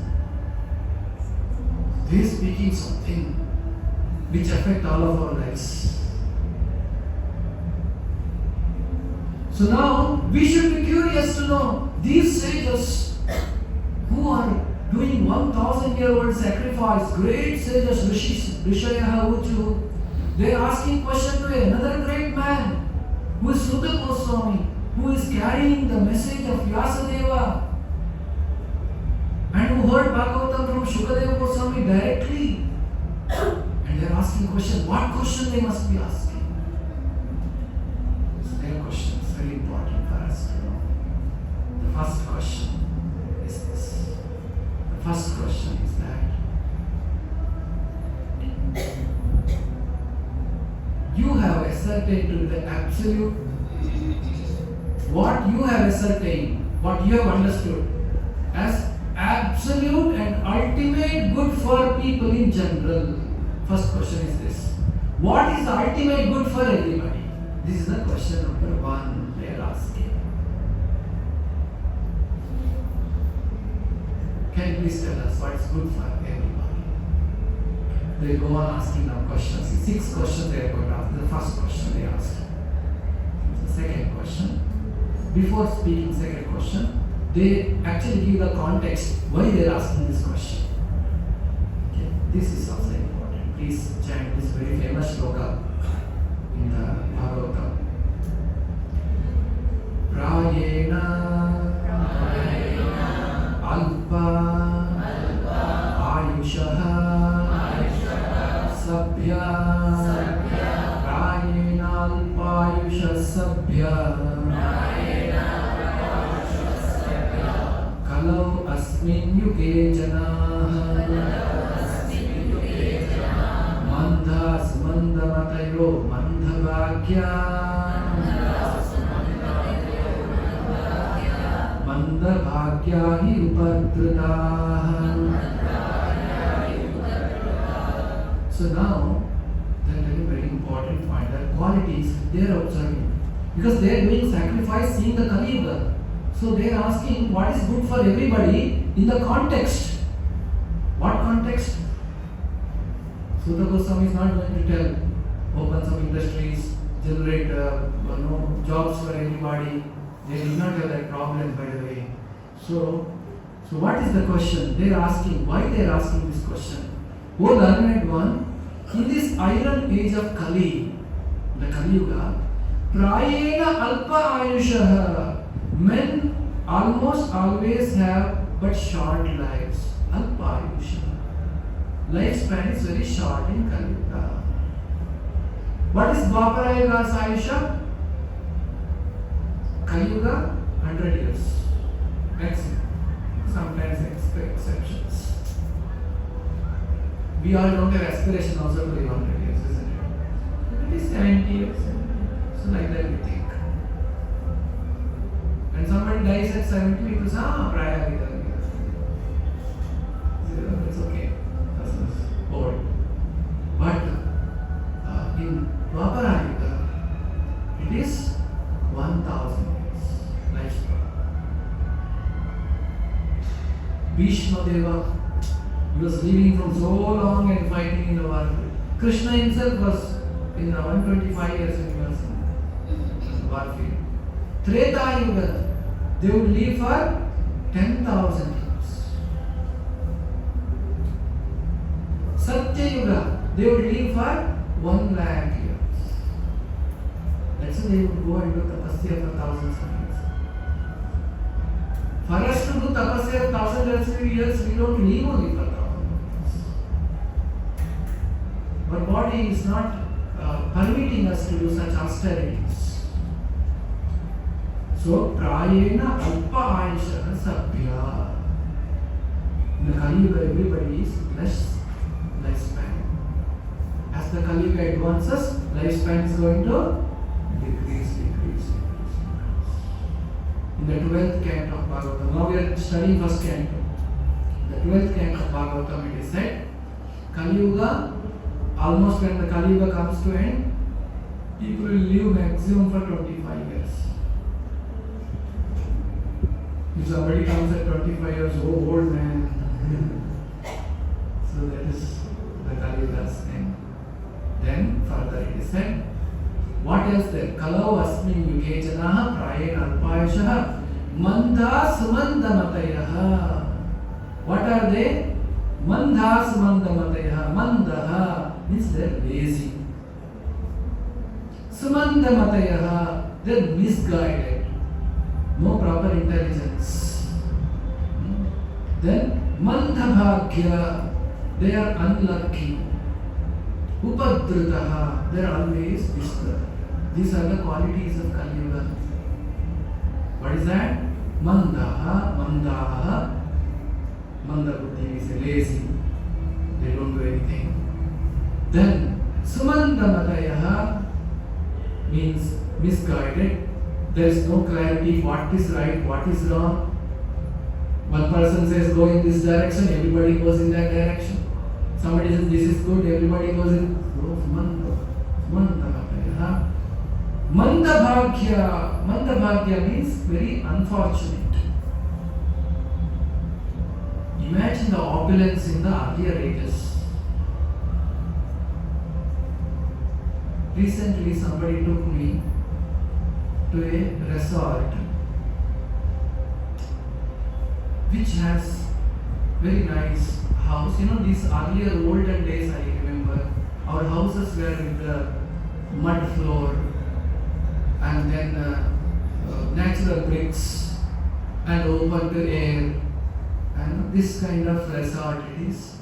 They are speaking something which affect all of our lives. So now we should be curious to know these sages who are doing 1,000-year-old sacrifice, great sages, Rishaya Uchu, they are asking question to another great man who is Suta Goswami, who is carrying the message of Vyasadeva and who heard Bhagavatam from Shukadeva Goswami directly. And they are asking question. What question they must be asking? So their question is very important for us to know. The first question is this. The first question is that you have ascertained to the absolute what you have ascertained, what you have understood as absolute and ultimate good for people in general. First question is this. What is the ultimate good for everybody? This is the question number one they are asking. Can you please tell us what is good for everybody? They go on asking now questions. 6 questions they are going to ask. The first question they asked. The second question. Before speaking second question, they actually give the context why they are asking this question. Okay. This is also important. Please chant this very famous shloka in the Bhagavatam. Prayena alpa ayushaha sabhya prayena alpa ayusha sabhya Kalau asmin yuge janaha mandha sumandha matayo mandha bhagya mandha bhagya hi upadritaha. So now they are telling very important point that qualities they are observing because they are doing sacrifice seeing the kaliyuga. So they are asking what is good for everybody in the context. What context? Suta Goswami is not going to tell open some industries, generate jobs for everybody. They do not have that problem, by the way. So what is the question? They are asking. Why they are asking this question? O learned one, in this iron age of Kali, the Kaliyuga, prayena alpa ayushaha. Men almost always have but short lives. Alpa ayusha. Lifespan is very short in Kaliyuga. What is Dwapara Yuga's ayusha? Kaliyuga, 100 years. Maximum. Sometimes exceptions. We all don't have aspiration also to live 100 years, isn't it? It is 70 years. So like that we think. When somebody dies at 70, people say, Praya, it's okay. That's old. in Dwapara Yuga, it is 1000 years lifespan. Bhishma Deva, he was living from so long and fighting in the world. Krishna himself was in 125 years when he was in the warfare. Treta Yuga, they would live for 10,000 years. Satya Yuga, they would live for 1 lakh years. That's why they would go and do tapasya for thousands of years. For us to do tapasya 1,000 years, we don't live only for 1,000 years. Our body is not permitting us to do such austerities. So, prayena alpa ayusha sabhya. In the kaliyuga, everybody is less lifespan. As the kaliyuga advances, lifespan is going to decrease. In the 12th canto of Bhagavatam, now we are studying first canto. The 12th canto of Bhagavatam, it is said, Kaliyuga, almost when the Kaliyuga comes to end, people will live maximum for 25 years. If somebody comes at 25 years, oh, old man. So that is the Kaliyuga's end. Then further it is said, what else there? Kalau asmin yuge janaha prayena alpayushaha manda sumanda matayaha. What are they? Manda sumanda matayaha. Mandaha means they are lazy. Sumanda matayaha, they are misguided. No proper intelligence. Then mandabhagya, they are unlucky. Upadritaha, they are always disturbed. These are the qualities of Kaliyuga. What is that? Mandaha, mandaha. Manda buddhi is lazy. They don't do anything. Then Sumandamatayaha means misguided. There is no clarity what is right, what is wrong. One person says go in this direction, everybody goes in that direction. Somebody says this is good, everybody goes in. Mandabhagya means very unfortunate. Imagine the opulence in the earlier ages. Recently somebody took me to a resort which has very nice house. You know, these earlier olden days, I remember, our houses were with the mud floor and then natural bricks and open to air, and this kind of resort it is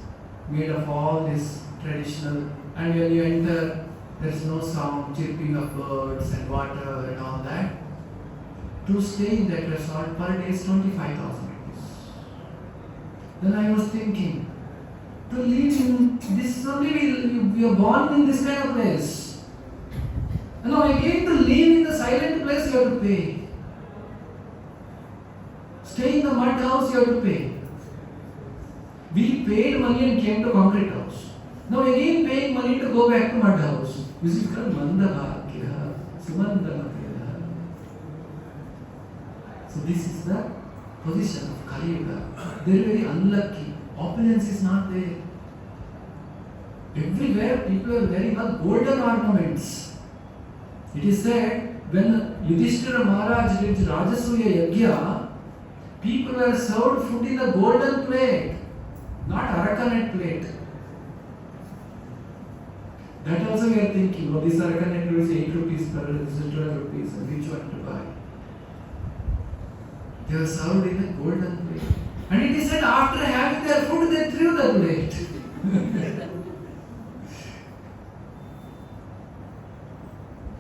made of all this traditional, and when you enter there is no sound, chirping of birds and water and all that. To stay in that resort per day is 25,000 rupees. Then I was thinking, to live in this, only we are born in this kind of place. And now again to live in the silent place you have to pay. Stay in the mud house you have to pay. We paid money and came to concrete house. Now again paying money to go back to mud house. This is called Mandabhagya, Sumandamagya. So this is the position of Kaliyuga. They are very unlucky. Opulence is not there. Everywhere people are wearing golden ornaments. It is said when Yudhishthira Maharaj did Rajasuya Yagya, people were served food in a golden plate, not Arakanate plate. That also we are thinking, oh, this Arakanate is 8 rupees per, this is 12 rupees, which one to buy? They were served in a golden plate. And it is said after having their food, they threw the plate.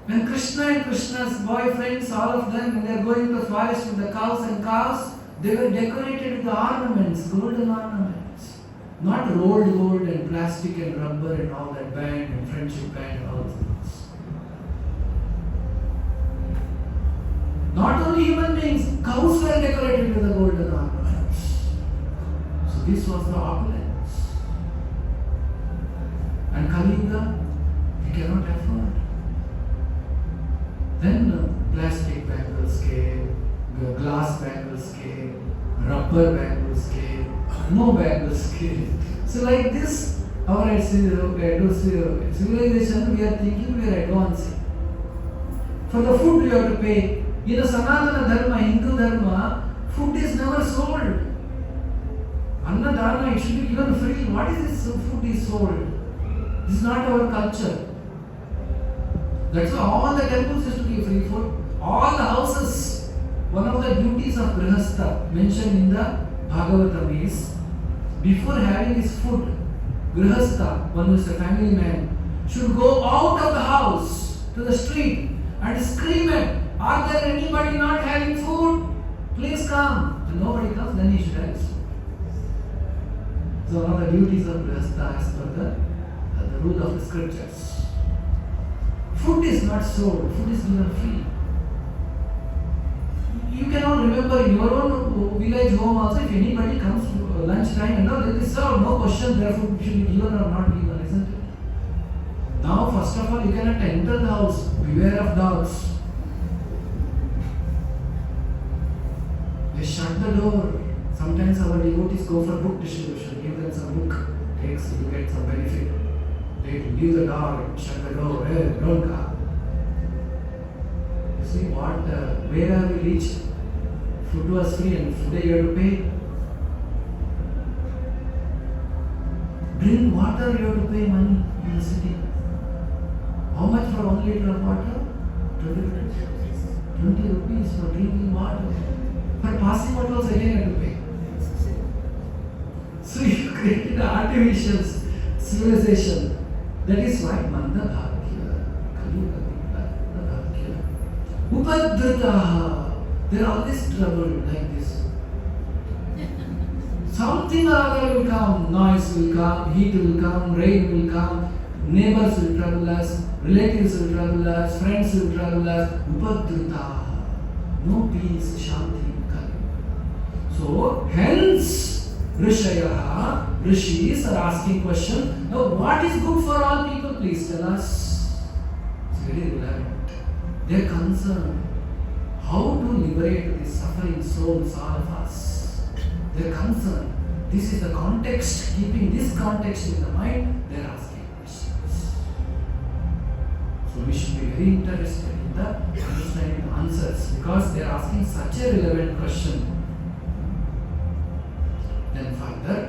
When Krishna and Krishna's boyfriends, all of them, when they are going to the forest with the cows and calves, they were decorated with the ornaments, golden ornaments. Not rolled gold and plastic and rubber and all that band and friendship band and all those things. Not only human beings, cows were decorated with the golden ornaments. So this was the opulence. And Kaliyuga, we cannot afford. Then plastic bangles came, glass bangles came, rubber bangles came, no bangles came. So like this, our civilization, we are thinking we are advancing. For the food we have to pay. In a Sanatana Dharma, Hindu Dharma, food is never sold. Anna Dharma, it should be given free. What is this food is sold? This is not our culture. That's why all the temples used to be free food. All the houses. One of the duties of Grihastha mentioned in the Bhagavatam is, before having his food, Grihastha, one who is a family man, should go out of the house to the street and scream at, are there anybody not having food? Please come. And nobody comes, then he should have his food. So one of the duties of Grihastha is for the rule of the scriptures. Food is not sold, food is given free. You cannot remember in your own village home also, if anybody comes lunch time and all, there is no question their food should be given or not given, isn't it? Now, first of all, you cannot enter the house. Beware of dogs. They shut the door. Sometimes our devotees go for book distribution. Give them some book. Takes you get some benefit. They leave the door, shut the door. Hey, don't come. You see what? Where have we reached? Food was free and food you have to pay. Drink water, you have to pay money in the city. How much for 1 liter of water? 20 rupees. 20 rupees for drinking water. For passing water also again you have to pay. So you created an artificial civilization. That is why Manda Bhagya, kaliyuga, Manda Bhagya. Upadrita, there are always trouble like this. Something or other will come, noise will come, heat will come, rain will come, neighbors will trouble us, relatives will trouble us, friends will trouble us. Upadrita, no peace, shanti, kaliyuga. So, hence, Rishis are asking question. Now, what is good for all people? Please tell us. It's very relevant. They are concerned how to liberate the suffering souls, all of us. They are concerned. This is the context. Keeping this context in the mind, they are asking questions. So we should be very interested in the understanding the answers because they are asking such a relevant question. Then further,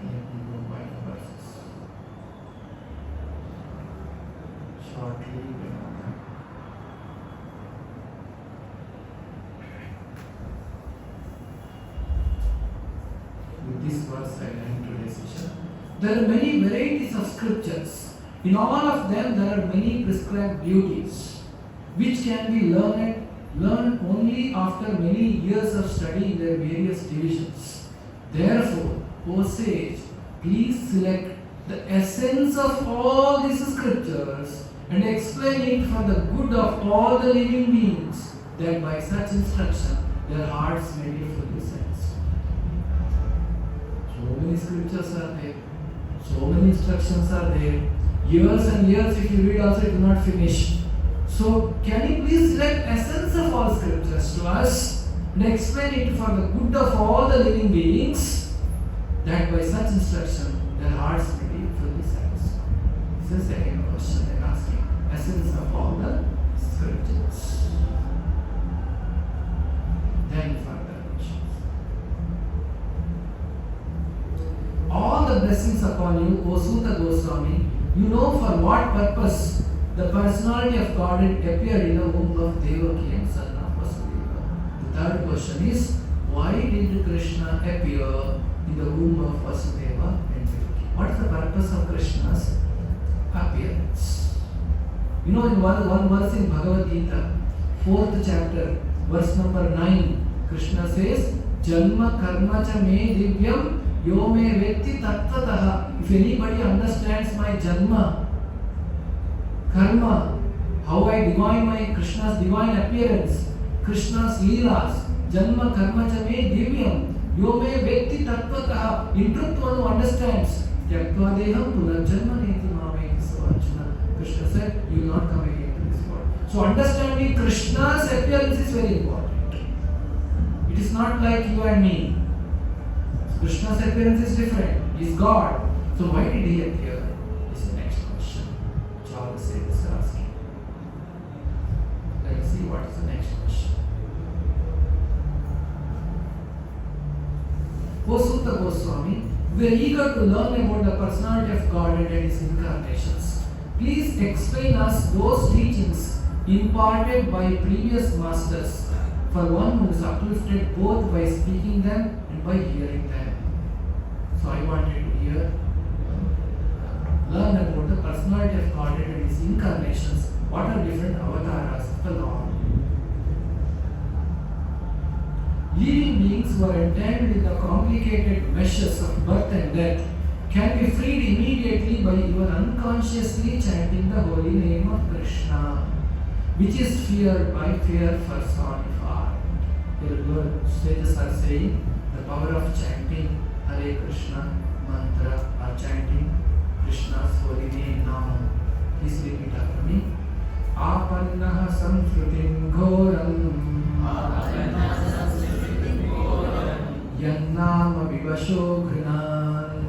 let me go by the verses. Shortly, with this verse I end today's session. There are many varieties of scriptures. In all of them, there are many prescribed duties, which can be learned only after many years of study in their various divisions. Therefore, O sage, please select the essence of all these scriptures and explain it for the good of all the living beings, that by such instruction their hearts may be fully satisfied. So many scriptures are there, so many instructions are there. Years and years, if you read also, it will not finish. So, can you please select essence of all scriptures to us and explain it for the good of all the living beings, that by such instruction their hearts may be fully satisfied. This is the second question they are asking. Essence of all the scriptures. Then further questions. All the blessings upon you, O Suta Goswami, you know for what purpose the personality of Godhead appeared in the womb of Devaki and son of Vasudeva. The third question is, why did Krishna appear in the womb of Vasudeva and Devaki? What is the purpose of Krishna's appearance? You know, in one verse in Bhagavad Gita, 4th chapter, verse number 9, Krishna says, Janma karma cha me divyam yo me vetti tattvataha. If anybody understands my janma, karma, how I divine my Krishna's divine appearance, Krishna's leelas, Janma karma cha me divyam, yo me vetti tattvataha. In truth, one who understands Tyaktva deham punarjanma neti mameti. So Arjuna, Krishna said, you will not come again to this world. So understanding Krishna's appearance is very important. It is not like you and me. Krishna's appearance is different. He is God. So why did he appear? This is the next question which all the sages are asking. Let us see what is the next question. O Sutta Goswami, we are eager to learn about the personality of God and His incarnations. Please explain us those teachings imparted by previous masters for one who is uplifted both by speaking them and by hearing them. So I wanted to learn about the personality of God and His incarnations. What are different avatars of the Lord? Living beings who are entangled in the complicated meshes of birth and death can be freed immediately by even unconsciously chanting the holy name of Krishna, which is feared by fear personified. The sages are saying the power of chanting Hare Krishna mantra or chanting Krishna's holy name Nama. Please repeat after me. Apannaha samskritim ghoram Yannama vivasho ghunan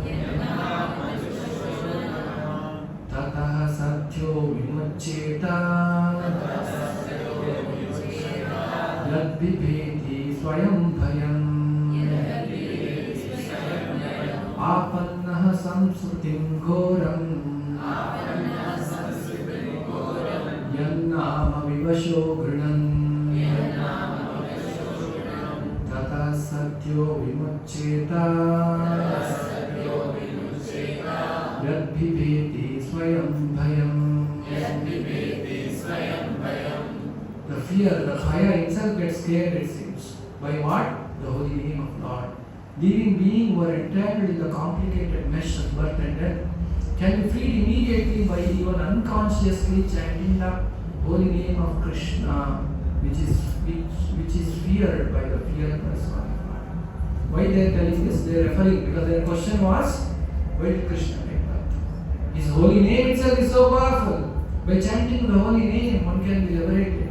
Tataha satyo vimuccheta Yadvipeti swayam bhayam Apannaha samskritim ghoram Yannama vivasho ghunan Satyo vimuccheta Yadvipeti swayam bhayam. The fear, the Khaya itself gets scared, it seems. By what? The holy name of Lord. Living beings who are entangled in the complicated mesh of birth and death can be freed immediately by even unconsciously chanting the holy name of Krishna, which is feared by the fear personified. Why they are telling this? They are referring because their question was, why did Krishna take birth? His holy name itself is so powerful. By chanting the holy name, one can be liberated.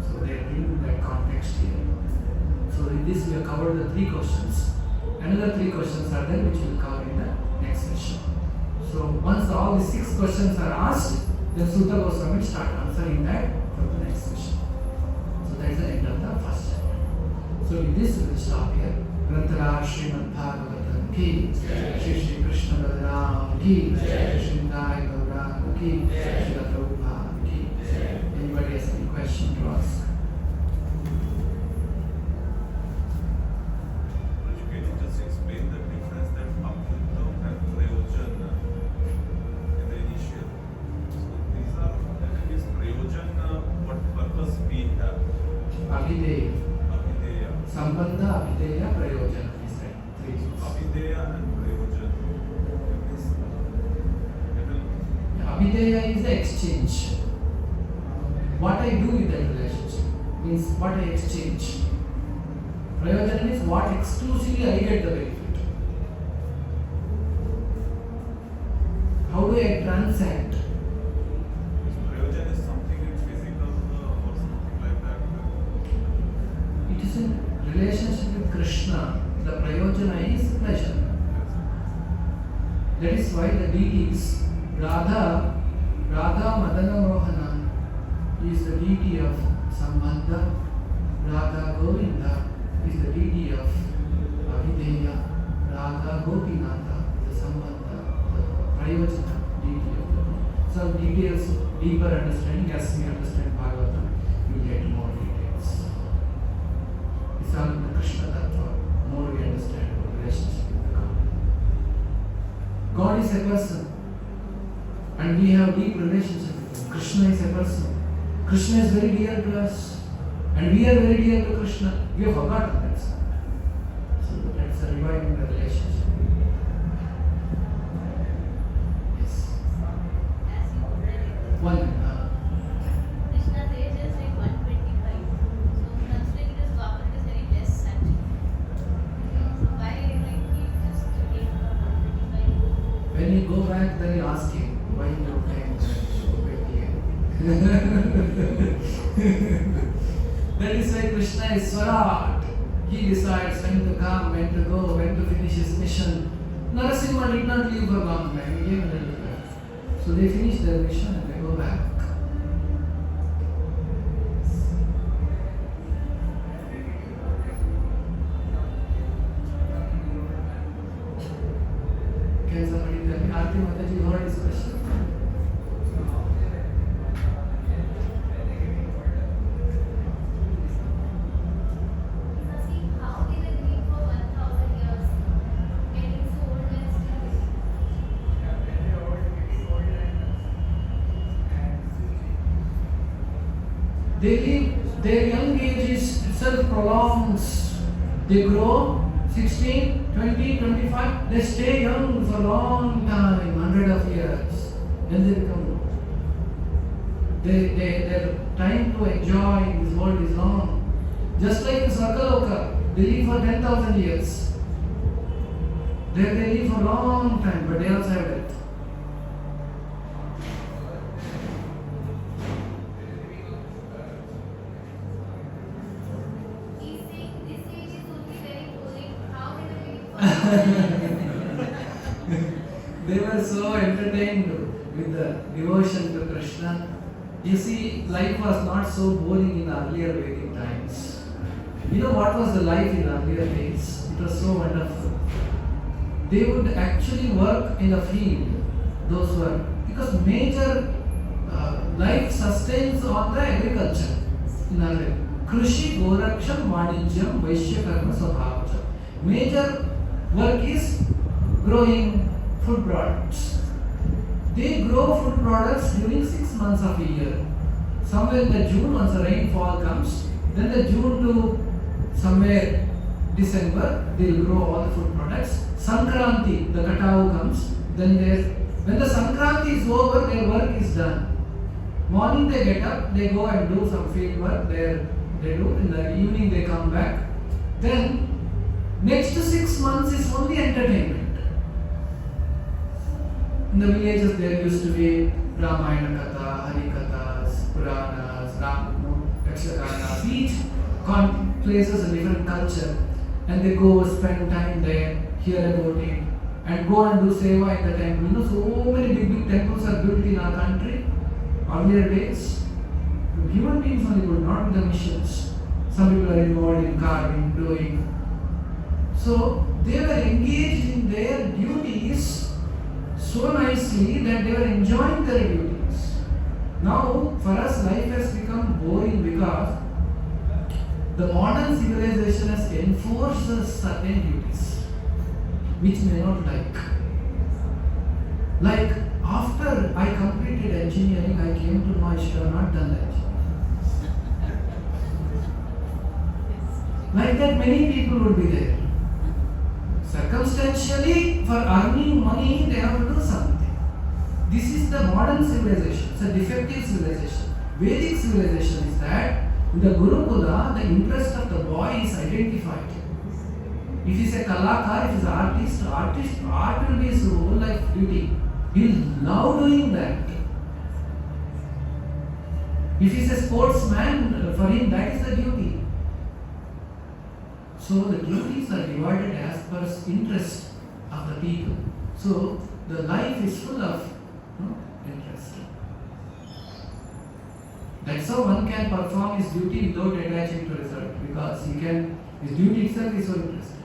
So they are giving that context here. So in this we have covered the 3 questions. Another 3 questions are there which we will cover in the next session. So once all the 6 questions are asked, then Sutta Goswami will start answering that for the next session. So that is the end of the first chapter. So with this we will stop here. Grantara Srimad Bhagavatam ki, Shri Shri Krishna Balaram ki, Shri Nai Gauranga ki, Shri Prabhupada ki. Anybody has any question to ask? Can you just explain the difference that Apurta and Prayojan in the initial? So these are, is Prayojan what purpose we have? Abhideya. Abhideya. Sambandha, Abhideya, Prayojana. He said 3 things. Abhideya and Prayojan. Abhideya is the exchange. What I do with that relationship means what I exchange. Prayojana is what exclusively I get the benefit. How do I transact? Prayojan is something it's physical or something like that. It is in relationship with Krishna. The Prayojana is pleasure. That is why the deities, Radha Madana Mohana is the deity of Sambandha, Radha Govinda is the deity of Abhideya, Radha Gopinatha, the Sambandha, the Prayojana deity of the. Some details, deeper understanding, as we understand Bhagavatam, you get more details. It's all in the Krishna Tattva, more we understand about relationship with the God. God is a person, and we have deep relationship with Him. Krishna is a person. Krishna is very dear to us, and we are very dear to Krishna. We have forgotten that. So that's reviving the relationship. Yes. One minute. Krishna's age is like 125. So considering this Dwapar, it is very less actually. So why like he just came from 125? When you go back, then you ask him, why you came here? That is why Krishna is Swarat. He decides when to come, when to go, when to finish his mission. Narasimha did not leave for a long time. He came a little bit. So they finish their mission and they go back. Can somebody tell me? Aarti Mataji, you heard his question? See, how did they live for 1,000 years? Getting so old and still They live, their young age is itself prolongs. They grow 16, 20, 25. They stay young for a long time, 100 of years. Then they become old. Their time to enjoy in this world is long. Just like in Svargaloka, they live for 10,000 years. There they live for a long time, but they also have death. he's saying this age is only very boring. How did they live for 1,000 years? They were so entertained with the devotion to Krishna. You see, life was not so boring in earlier Vedic times. You know what was the life in earlier days? It was so wonderful. They would actually work in the field, those were, because major life sustains on the agriculture in earlier. Krishi, Goraksham, Vanijyam, Vaishya Karma, Swabhavacha. Major work is growing food products. They grow food products during 6 months of a year. Somewhere in the June, once the rainfall comes, then the June to somewhere December, they will grow all the food products. Sankranti, the Katau comes, then when the Sankranti is over, their work is done. Morning they get up, they go and do some field work, they do, in the evening they come back. Then next 6 months is only entertainment. In the villages there used to be Ramayana Katha, Hari Kathas, Puranas, Yakshaganas, each places a different culture, and they go spend time there, hear about it, and go and do seva in the temple. You know, so many big temples are built in our country. Earlier days, human beings only could, not with the missions. Some people are involved in carving, doing. So they were engaged in their duties so nicely that they were enjoying their duties. Now, for us, life has become boring because the modern civilization has enforced certain duties which may not like. Like, after I completed engineering, I came to know I should have not done that. Like that, many people would be there. Circumstantially, for earning money, they have to do something. This is the modern civilization. It's a defective civilization. Vedic civilization is that in the Gurukula, the interest of the boy is identified. If he's a kalakar, if he's an artist, art will be his whole life duty. He'll love doing that. If he's a sportsman, for him that is the duty. So the duties are divided as per interest of the people. So the life is full of interest. That's how one can perform his duty without attaching to result, because his duty itself is so interesting.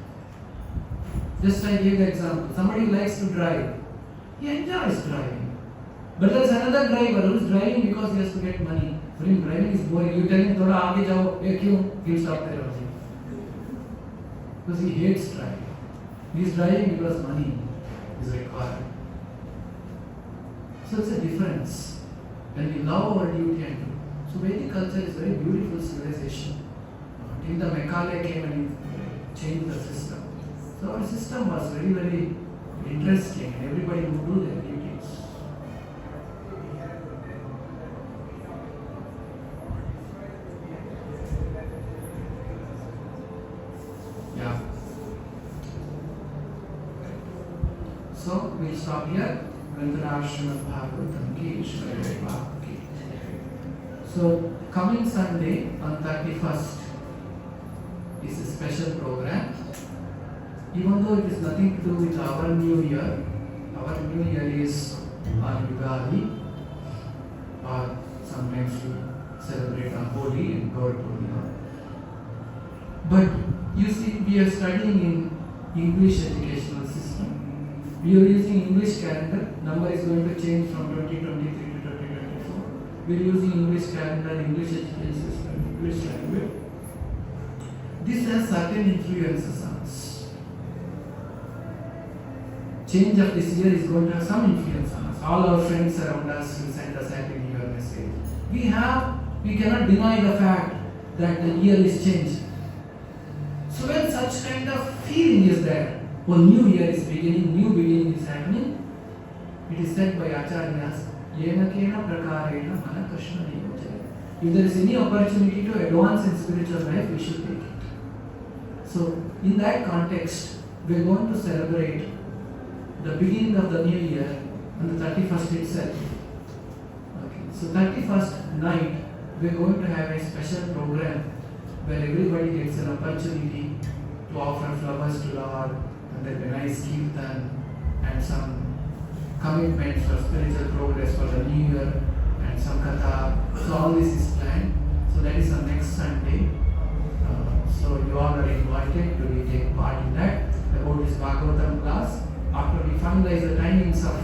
Just I gave the example. Somebody who likes to drive, he enjoys driving. But there's another driver who is driving because he has to get money. For him, driving is boring. You tell him, "Thoda aage jao," kyun? He'll stop there only. Because he hates driving. He is driving because money is required. So it's a difference when we love our duty and do. So Vedic culture is a very beautiful civilization. Until the Macaulay came and changed the system. So our system was very, very interesting, and everybody would do their duties. Yeah. So we'll stop here. Granthanara Srimad Bhagavatam ki Ishwara Deva ki. So coming Sunday on 31st is a special program. Even though it is nothing to do with our new year is on Yugadi, or sometimes we celebrate on Holi and Gaur Purnima. But you see, we are studying in English educational system. We are using English calendar. Number is going to change from 2023 to 2024. We are using English calendar, English education system, English language. This has certain influences on us. Change of this year is going to have some influence on us. All our friends around us will send us happy new year message. We cannot deny the fact that the year is changed. So when such kind of feeling is there, when new year is beginning, new beginning is happening, it is said by Acharyas, Yena kena prakarena mana Krishna niyojaya. If there is any opportunity to advance in spiritual life, we should take it. So in that context, we are going to celebrate the beginning of the new year on the 31st itself. Okay. So 31st night, we are going to have a special program where everybody gets an opportunity to offer flowers to Lord, and there will be nice kirtan and some commitment for spiritual progress for the new year and some katha. So all this is planned. So that is on next Sunday. So you all are invited to take part in that. About this Bhagavatam class. After we finalize the timings of